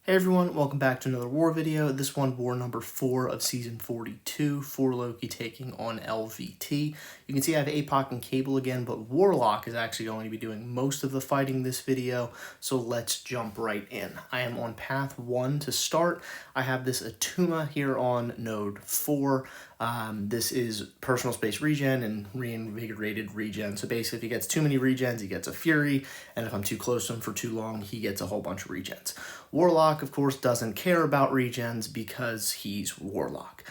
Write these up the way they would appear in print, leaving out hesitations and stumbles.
Hey everyone, welcome back to another war video. This one, war number 4 of season 42, for Loki taking on LVT. You can see I have Apoc and Cable again, but Warlock is actually going to be doing most of the fighting this video, so let's jump right in. I am on path 1 to start. I have this Attuma here on node 4. This is personal space regen and reinvigorated regen. So basically if he gets too many regens, he gets a Fury, and if I'm too close to him for too long, he gets a whole bunch of regens. Warlock, of course, doesn't care about regens because he's Warlock.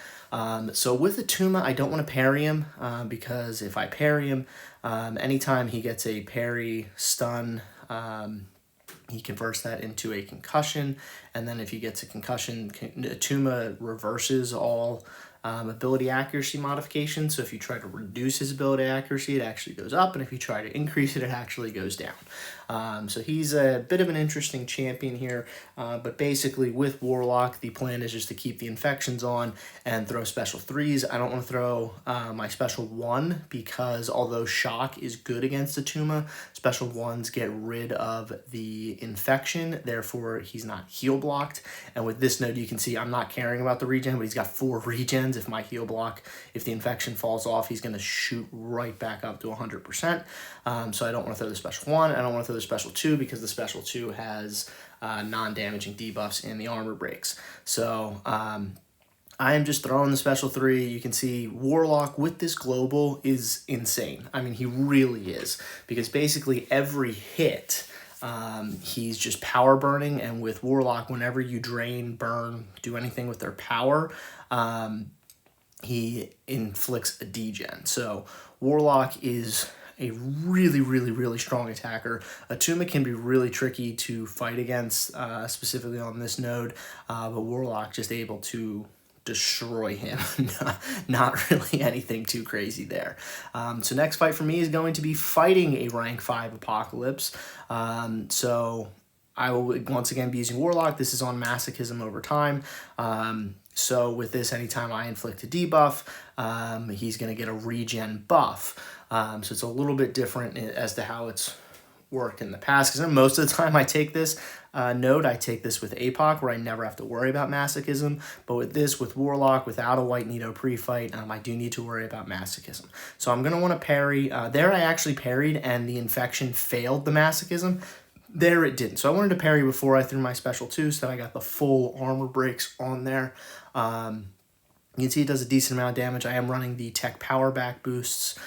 So with Attuma, I don't want to parry him because if I parry him, anytime he gets a parry, stun, he converts that into a concussion, and then if he gets a concussion, Attuma reverses all ability accuracy modification. So if you try to reduce his ability accuracy, it actually goes up, and if you try to increase it, it actually goes down. So he's a bit of an interesting champion here, but basically with Warlock, the plan is just to keep the infections on and throw special 3s. I don't want to throw my special 1 because although shock is good against Attuma, special 1s get rid of the infection, therefore he's not heal blocked. And with this node, you can see I'm not caring about the regen, but he's got 4 regens. If my heal block, if the infection falls off, he's going to shoot right back up to 100%. So I don't want to throw the special 1. I don't want to throw the special 2 because the special 2 has non-damaging debuffs and the armor breaks. So I am just throwing the special 3. You can see Warlock with this global is insane. I mean, he really is, because basically every hit he's just power burning, and with Warlock, whenever you drain, burn, do anything with their power, he inflicts a degen. So Warlock is a really strong attacker. Attuma can be really tricky to fight against, specifically on this node, but Warlock just able to destroy him. Not really anything too crazy there. So next fight for me is going to be fighting a rank 5 Apocalypse. So I will once again be using Warlock. This is on Masochism over time. So with this, anytime I inflict a debuff, he's going to get a regen buff. So it's a little bit different as to how it's worked in the past, because most of the time I take this node, I take this with Apoc, where I never have to worry about Masochism. But with this, with Warlock, without a White Nido pre-fight, I do need to worry about Masochism. So I'm going to want to parry. There I actually parried, and the infection failed the Masochism. There it didn't. So I wanted to parry before I threw my special 2, so that I got the full armor breaks on there. You can see it does a decent amount of damage. I am running the tech power back boosts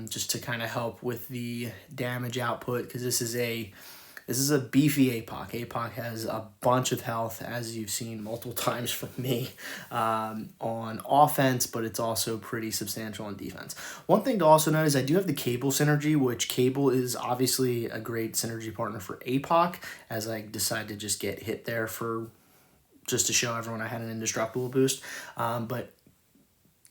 just to kind of help with the damage output, because this is a beefy Apoc. Apoc has a bunch of health, as you've seen multiple times from me, on offense, but it's also pretty substantial on defense. One thing to also note is I do have the Cable synergy, which Cable is obviously a great synergy partner for Apoc, as I decided to just get hit there just to show everyone I had an indestructible boost. But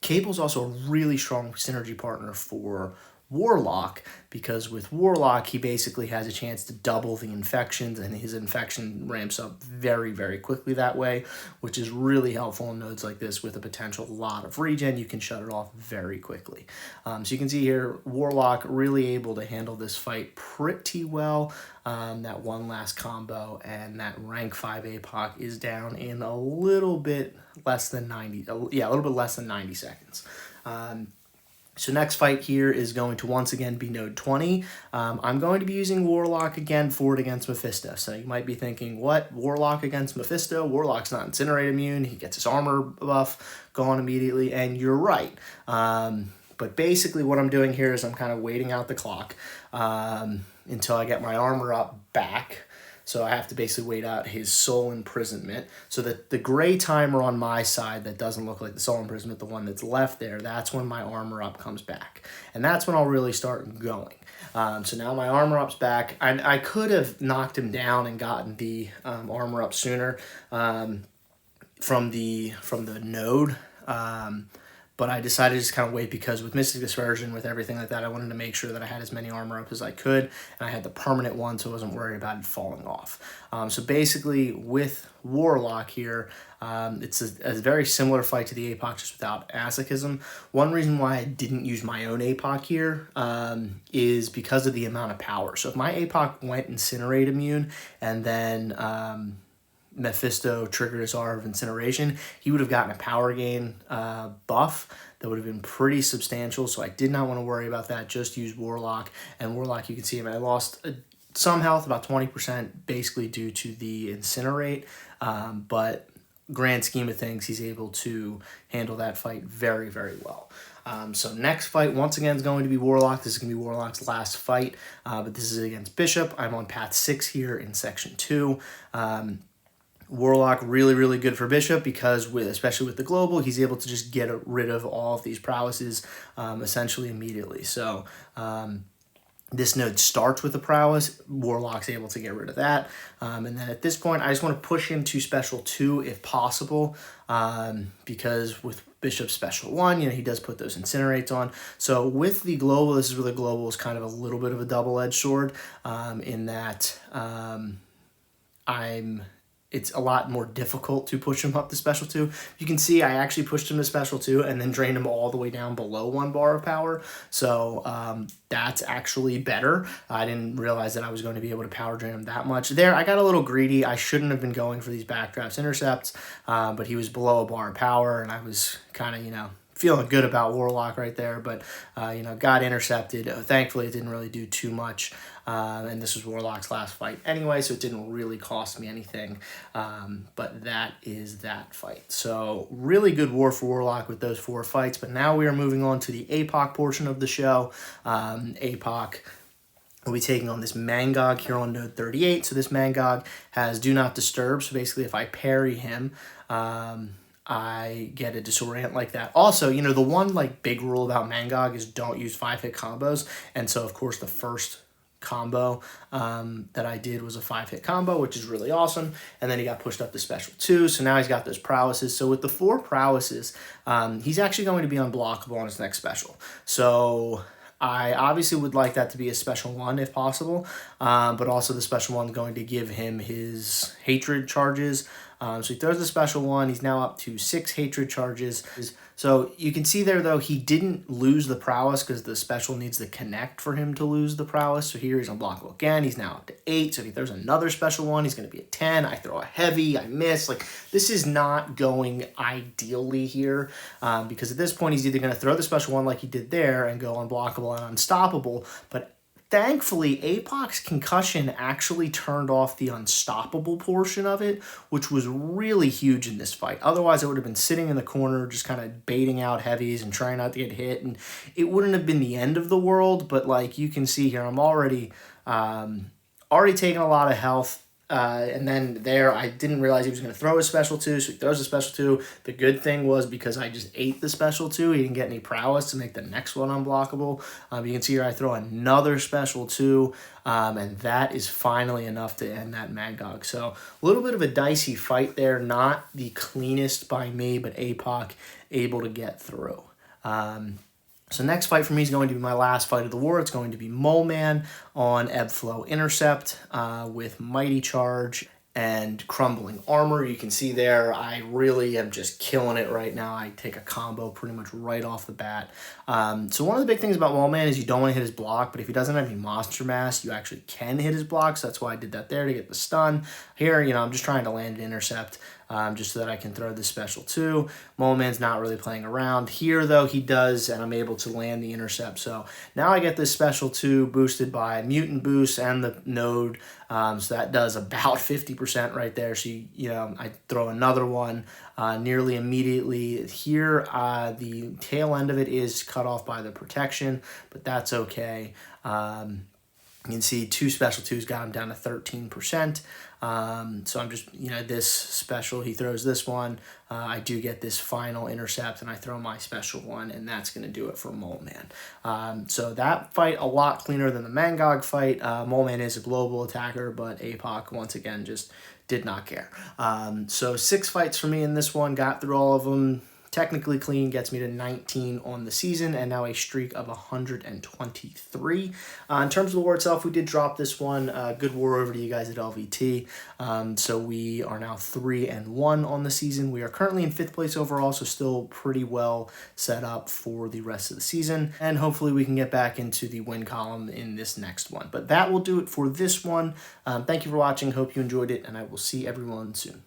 Cable's also a really strong synergy partner for Warlock, because with Warlock, he basically has a chance to double the infections, and his infection ramps up very quickly that way, which is really helpful in nodes like this with a potential lot of regen. You can shut it off very quickly. So you can see here, Warlock really able to handle this fight pretty well. That one last combo, and that rank 5 Apoc is down in a little bit less than 90, a little bit less than 90 seconds. So next fight here is going to once again be node 20. I'm going to be using Warlock again for it against Mephisto. So you might be thinking, what? Warlock against Mephisto? Warlock's not incinerate immune. He gets his armor buff gone immediately, and you're right. But basically what I'm doing here is I'm kind of waiting out the clock until I get my armor up back. So I have to basically wait out his soul imprisonment. So that the gray timer on my side that doesn't look like the soul imprisonment, the one that's left there, that's when my armor up comes back. And that's when I'll really start going. So now my armor up's back. I could have knocked him down and gotten the armor up sooner from the node. But I decided to just kind of wait, because with Mystic Dispersion, with everything like that, I wanted to make sure that I had as many armor up as I could, and I had the permanent one, so I wasn't worried about it falling off. So basically, with Warlock here, it's a very similar fight to the Apoc, just without Masochism. One reason why I didn't use my own Apoc here is because of the amount of power. So if my Apoc went Incinerate immune, and then Mephisto triggered his Aura of Incineration, he would have gotten a power gain buff that would have been pretty substantial, so I did not want to worry about that. Just use Warlock, and Warlock, you can see him, I lost some health, about 20%, basically due to the Incinerate, but grand scheme of things, he's able to handle that fight very, very well. So next fight, once again, is going to be Warlock. This is going to be Warlock's last fight, but this is against Bishop. I'm on path 6 here in section 2. Warlock, really, really good for Bishop because, especially with the global, he's able to just get rid of all of these prowesses essentially immediately. So this node starts with a prowess. Warlock's able to get rid of that. And then at this point, I just want to push him to special 2 if possible, because with Bishop's special 1, he does put those incinerates on. So with the global, this is where the global is kind of a little bit of a double-edged sword, in that it's a lot more difficult to push him up to special 2. You can see I actually pushed him to special 2 and then drained him all the way down below 1 bar of power. So that's actually better. I didn't realize that I was going to be able to power drain him that much. There, I got a little greedy. I shouldn't have been going for these backdrafts intercepts, but he was below a bar of power, and I was kind of, feeling good about Warlock right there, but, got intercepted. Thankfully, it didn't really do too much, and this was Warlock's last fight anyway, so it didn't really cost me anything, but that is that fight. So really good war for Warlock with those 4 fights, but now we are moving on to the Apoc portion of the show. Apoc will be taking on this Mangog here on node 38. So this Mangog has Do Not Disturb, so basically if I parry him, I get a disorient like that. Also, the one big rule about Mangog is don't use 5-hit combos. And so, of course, the first combo that I did was a 5-hit combo, which is really awesome. And then he got pushed up to special 2. So now he's got those prowesses. So with the 4 prowesses, he's actually going to be unblockable on his next special. So I obviously would like that to be a special 1 if possible, but also the special 1 is going to give him his hatred charges. So he throws the special 1. He's now up to 6 hatred charges. So you can see there, though, he didn't lose the prowess because the special needs to connect for him to lose the prowess. So here he's unblockable again. He's now up to 8. So if he throws another special 1, he's going to be a 10. I throw a heavy. I miss. This is not going ideally here, because at this point he's either going to throw the special 1 like he did there and go unblockable and unstoppable, but thankfully, Apoc's concussion actually turned off the unstoppable portion of it, which was really huge in this fight. Otherwise, I would have been sitting in the corner just kind of baiting out heavies and trying not to get hit, and it wouldn't have been the end of the world, but you can see here, I'm already taking a lot of health. And then there, I didn't realize he was going to throw a special 2, so he throws a special 2. The good thing was because I just ate the special 2, he didn't get any prowess to make the next one unblockable. You can see here I throw another special 2, and that is finally enough to end that Mangog. So a little bit of a dicey fight there, not the cleanest by me, but Apoc able to get through. So next fight for me is going to be my last fight of the war. It's going to be Mole Man on Ebb Flow Intercept with Mighty Charge and Crumbling Armor. You can see there, I really am just killing it right now. I take a combo pretty much right off the bat. So one of the big things about Mole Man is you don't want to hit his block, but if he doesn't have any Monster Mass, you actually can hit his block. So that's why I did that there to get the stun. Here, I'm just trying to land an intercept. Just so that I can throw this special 2. Mole Man's not really playing around. Here, though, he does, and I'm able to land the intercept. So now I get this special 2 boosted by Mutant Boost and the node. So that does about 50% right there. So, I throw another one nearly immediately. Here, the tail end of it is cut off by the protection, but that's okay. You can see 2 special 2s got him down to 13%. So I'm just, this special, he throws this one. I do get this final intercept, and I throw my special 1, and that's going to do it for Mole Man. So that fight, a lot cleaner than the Mangog fight. Mole Man is a global attacker, but Apoc, once again, just did not care. So 6 fights for me in this one, got through all of them. technically clean gets me to 19 on the season, and now a streak of 123. In terms of the war itself, we did drop this one. Good war over to you guys at LVT. So we are now 3-1 on the season. We are currently in 5th place overall, so still pretty well set up for the rest of the season. And hopefully we can get back into the win column in this next one. But that will do it for this one. Thank you for watching. Hope you enjoyed it, and I will see everyone soon.